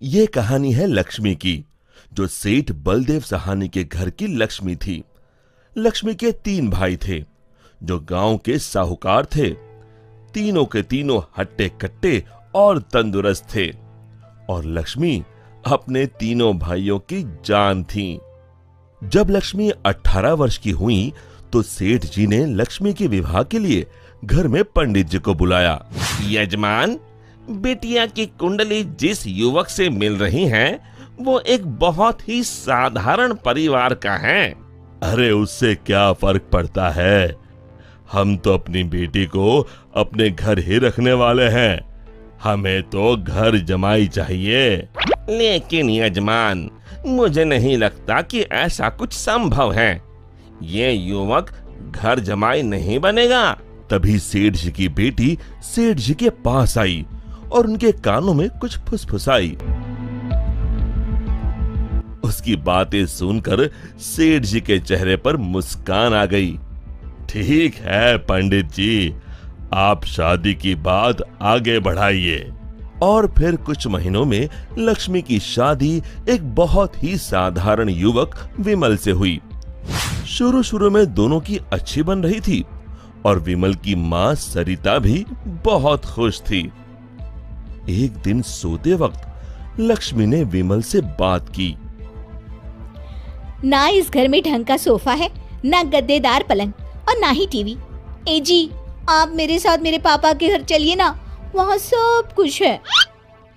ये कहानी है लक्ष्मी की, जो सेठ बलदेव सहानी के घर की लक्ष्मी थी। लक्ष्मी के 3 भाई थे, जो गांव के साहूकार थे। तीनों के तीनों हट्टे कट्टे और तंदुरुस्त थे, और लक्ष्मी अपने तीनों भाइयों की जान थी। जब लक्ष्मी 18 वर्ष की हुई तो सेठ जी ने लक्ष्मी के विवाह के लिए घर में पंडित जी को बुलाया। यजमान, बेटिया की कुंडली जिस युवक से मिल रही है वो एक बहुत ही साधारण परिवार का है। अरे उससे क्या फर्क पड़ता है, हम तो अपनी बेटी को अपने घर ही रखने वाले हैं, हमें तो घर जमाई चाहिए। लेकिन यजमान, मुझे नहीं लगता कि ऐसा कुछ संभव है, ये युवक घर जमाई नहीं बनेगा। तभी सेठ जी की बेटी सेठ जी के पास आई और उनके कानों में कुछ फुसफुसाई। उसकी बातें सुनकर सेठ जी के चेहरे पर मुस्कान आ गई। ठीक है पंडित जी, आप शादी की बात आगे बढ़ाइए। और फिर कुछ महीनों में लक्ष्मी की शादी एक बहुत ही साधारण युवक विमल से हुई। शुरू में दोनों की अच्छी बन रही थी और विमल की मां सरिता भी बहुत खुश थी। एक दिन सोते वक्त लक्ष्मी ने विमल से बात की। ना इस घर में ढंग का सोफा है, ना गद्देदार पलंग और ना ही टीवी। ए जी, आप मेरे साथ मेरे पापा के घर चलिए ना, वहाँ सब कुछ है।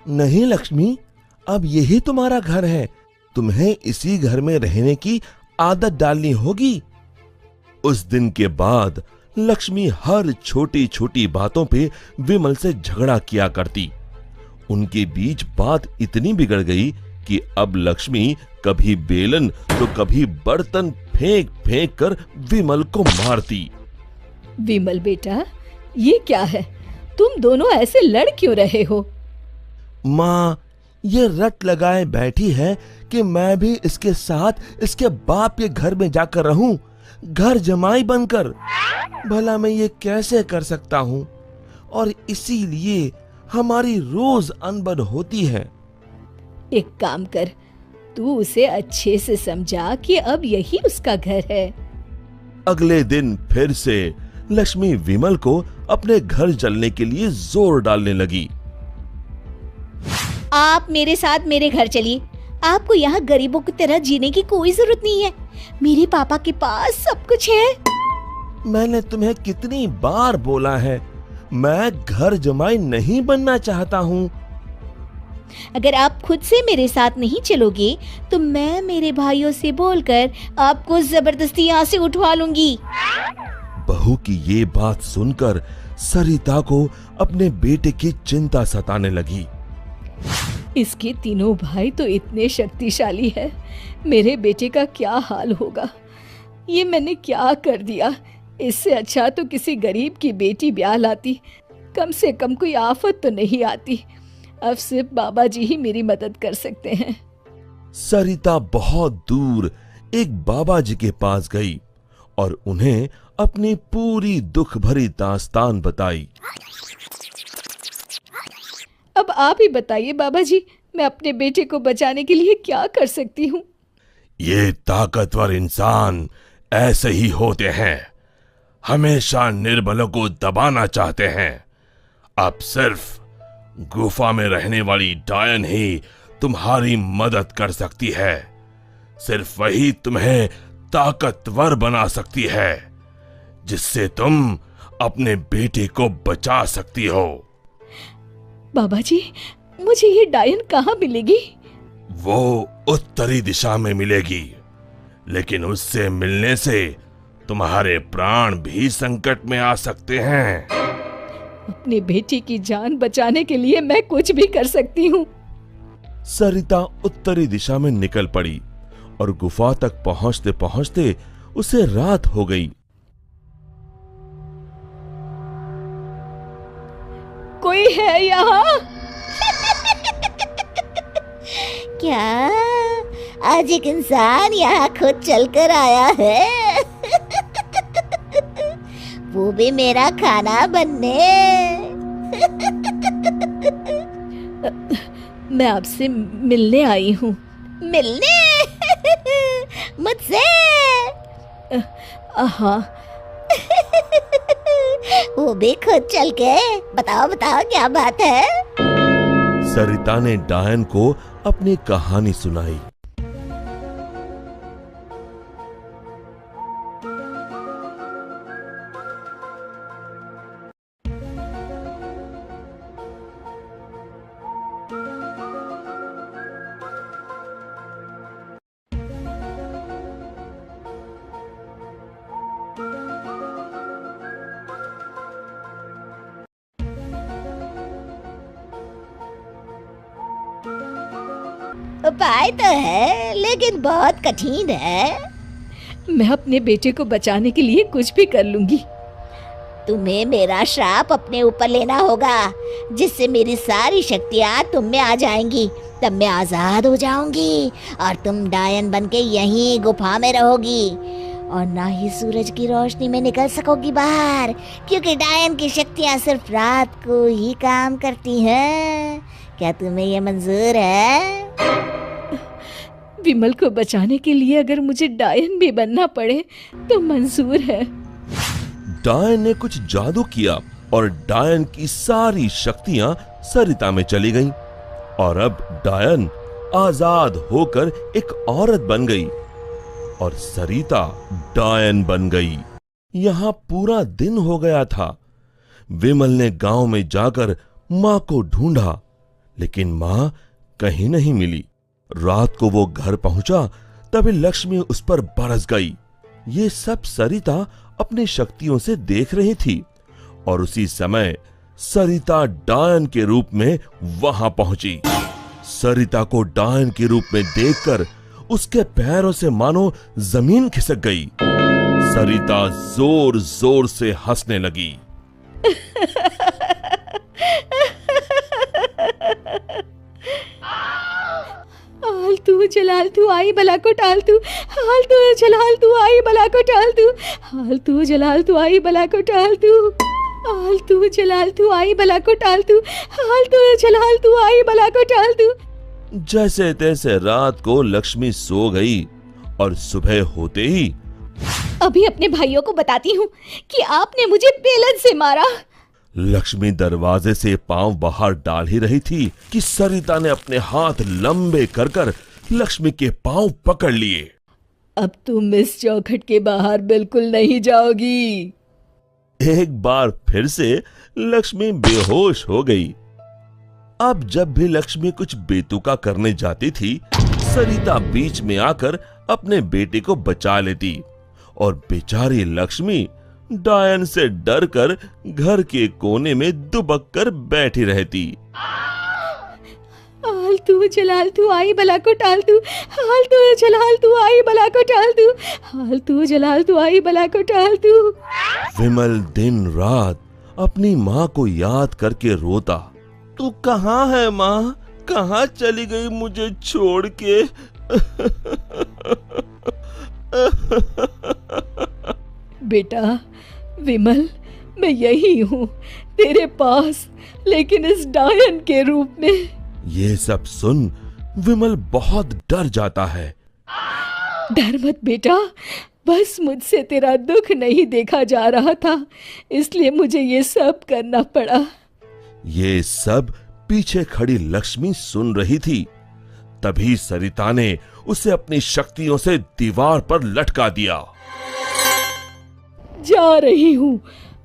नहीं लक्ष्मी, अब यही तुम्हारा घर है, तुम्हें इसी घर में रहने की आदत डालनी होगी। उस दिन के बाद लक्ष्मी हर छोटी छोटी बातों पे विमल से झगड़ा किया करती। उनके बीच बात इतनी बिगड़ गई कि अब लक्ष्मी कभी बेलन तो कभी बर्तन फेंक फेंक कर विमल को मारती। विमल बेटा, ये क्या है, तुम दोनों ऐसे लड़ क्यों रहे हो? माँ, ये रट लगाए बैठी है कि मैं भी इसके साथ इसके बाप के घर में जाकर रहूं, घर जमाई बनकर। भला मैं ये कैसे कर सकता हूँ, और इसीलिए हमारी रोज अनबन होती है। एक काम कर, तू उसे अच्छे से समझा कि अब यही उसका घर है। अगले दिन फिर से लक्ष्मी विमल को अपने घर चलने के लिए जोर डालने लगी। आप मेरे साथ मेरे घर चलिए, आपको यहाँ गरीबों की तरह जीने की कोई जरूरत नहीं है, मेरे पापा के पास सब कुछ है। मैंने तुम्हें कितनी बार बोला है, मैं घर जमाई नहीं बनना चाहता हूँ। अगर आप खुद से मेरे साथ नहीं चलोगे तो मैं मेरे भाइयों से बोलकर आपको जबरदस्ती यहाँ से उठवा लूंगी। बहू की ये बात सुनकर सरिता को अपने बेटे की चिंता सताने लगी। इसके तीनों भाई तो इतने शक्तिशाली है, मेरे बेटे का क्या हाल होगा। ये मैंने क्या कर दिया, इससे अच्छा तो किसी गरीब की बेटी ब्याह लाती, कम से कम कोई आफत तो नहीं आती। अब सिर्फ बाबा जी ही मेरी मदद कर सकते हैं। सरिता बहुत दूर एक बाबा जी के पास गई और उन्हें अपनी पूरी दुख भरी दास्तान बताई। अब आप ही बताइए बाबा जी, मैं अपने बेटे को बचाने के लिए क्या कर सकती हूँ? ये ताकतवर इंसान ऐसे ही होते हैं, हमेशा निर्बलों को दबाना चाहते हैं। अब सिर्फ गुफा में रहने वाली डायन ही तुम्हारी मदद कर सकती है, सिर्फ वही तुम्हें ताकतवर बना सकती है, जिससे तुम अपने बेटे को बचा सकती हो। बाबा जी, मुझे ये डायन कहाँ मिलेगी? वो उत्तरी दिशा में मिलेगी, लेकिन उससे मिलने से तुम्हारे प्राण भी संकट में आ सकते हैं। अपनी बेटी की जान बचाने के लिए मैं कुछ भी कर सकती हूँ। सरिता उत्तरी दिशा में निकल पड़ी और गुफा तक पहुंचते पहुंचते उसे रात हो गई। कोई है यहाँ? क्या आज एक इंसान यहाँ खुद चलकर आया है? वो भी मेरा खाना बनने। मैं आपसे मिलने आई हूँ। मिलने? मुझसे? हाँ। वो भी खुद चल के? बताओ बताओ क्या बात है? सरिता ने डायन को अपनी कहानी सुनाई। उपाय तो है लेकिन बहुत कठिन है। मैं अपने बेटे को बचाने के लिए कुछ भी कर लूंगी। तुम्हें मेरा श्राप अपने ऊपर लेना होगा, जिससे मेरी सारी शक्तियाँ तुम में आ जाएंगी। तब मैं आजाद हो जाऊंगी और तुम डायन बनके यहीं गुफा में रहोगी और ना ही सूरज की रोशनी में निकल सकोगी बाहर, क्योंकि डायन की शक्तियाँ सिर्फ रात को ही काम करती हैं। क्या तुम्हें ये मंजूर है? विमल को बचाने के लिए अगर मुझे डायन भी बनना पड़े तो मंजूर है। डायन ने कुछ जादू किया और डायन की सारी शक्तियां सरिता में चली गईं और अब डायन आजाद होकर एक औरत बन गई और सरिता डायन बन गई। यहां पूरा दिन हो गया था। विमल ने गांव में जाकर मां को ढूंढा, लेकिन मां कहीं नहीं मिली। रात को वो घर पहुंचा तभी लक्ष्मी उस पर बरस गई। ये सब सरिता अपनी शक्तियों से देख रही थी और उसी समय सरिता डायन के रूप में वहां पहुंची। सरिता को डायन के रूप में देखकर उसके पैरों से मानो जमीन खिसक गई। सरिता जोर जोर से हंसने लगी। हालतू जलाल तू आई बला को टाल तू, हालतू जलाल तू आई बला को टाल तू, हालतू जलाल तू आई बला को टाल तू, हालतू जलाल तू आई बला को टाल तू, हालतू जलाल तू आई बला को टाल तू। जैसे तैसे रात को लक्ष्मी सो गई और सुबह होते ही अभी अपने भाइयों को बताती हूँ कि आपने मुझे बेलन से मारा। लक्ष्मी दरवाजे से पांव बाहर डाल ही रही थी कि सरिता ने अपने हाथ लंबे कर कर लक्ष्मी के पांव पकड़ लिए। अब तुम इस चौखट के बाहर बिल्कुल नहीं जाओगी। एक बार फिर से लक्ष्मी बेहोश हो गई। अब जब भी लक्ष्मी कुछ बेतुका करने जाती थी, सरिता बीच में आकर अपने बेटे को बचा लेती और बेचारी लक्ष्मी डायन से डरकर घर के कोने में दुबक कर बैठी रहती। हालतू जलाल तू आई बला को टाल तू, हालतू जलाल तू आई बला को टाल तू, हालतू जलाल तू आई बला को टाल तू। विमल दिन रात अपनी माँ को याद करके रोता। तू कहाँ है माँ? कहाँ चली गई मुझे छोड़ के? बेटा विमल, मैं यही हूँ तेरे पास, लेकिन इस डायन के रूप में। ये सब सुन विमल बहुत डर जाता है। डर मत बेटा, बस मुझसे तेरा दुख नहीं देखा जा रहा था, इसलिए मुझे ये सब करना पड़ा। ये सब पीछे खड़ी लक्ष्मी सुन रही थी। तभी सरिता ने उसे अपनी शक्तियों से दीवार पर लटका दिया। जा रही हूँ,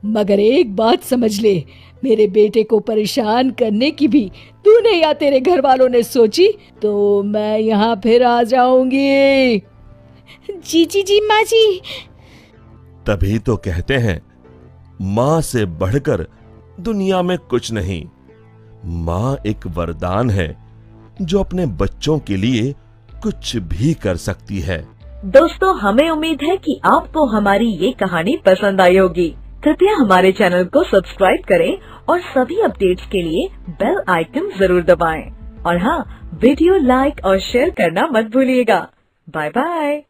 मगर एक बात समझ ले, मेरे बेटे को परेशान करने की भी तूने या तेरे घर वालों ने सोची तो मैं यहाँ फिर आ जाऊंगी। जी जी जी माँ जी। तभी तो कहते हैं माँ से बढ़कर दुनिया में कुछ नहीं। माँ एक वरदान है जो अपने बच्चों के लिए कुछ भी कर सकती है। दोस्तों, हमें उम्मीद है कि आपको हमारी ये कहानी पसंद आई होगी। कृपया हमारे चैनल को सब्सक्राइब करें और सभी अपडेट्स के लिए बेल आइकन जरूर दबाएं। और हाँ, वीडियो लाइक और शेयर करना मत भूलिएगा। Bye bye.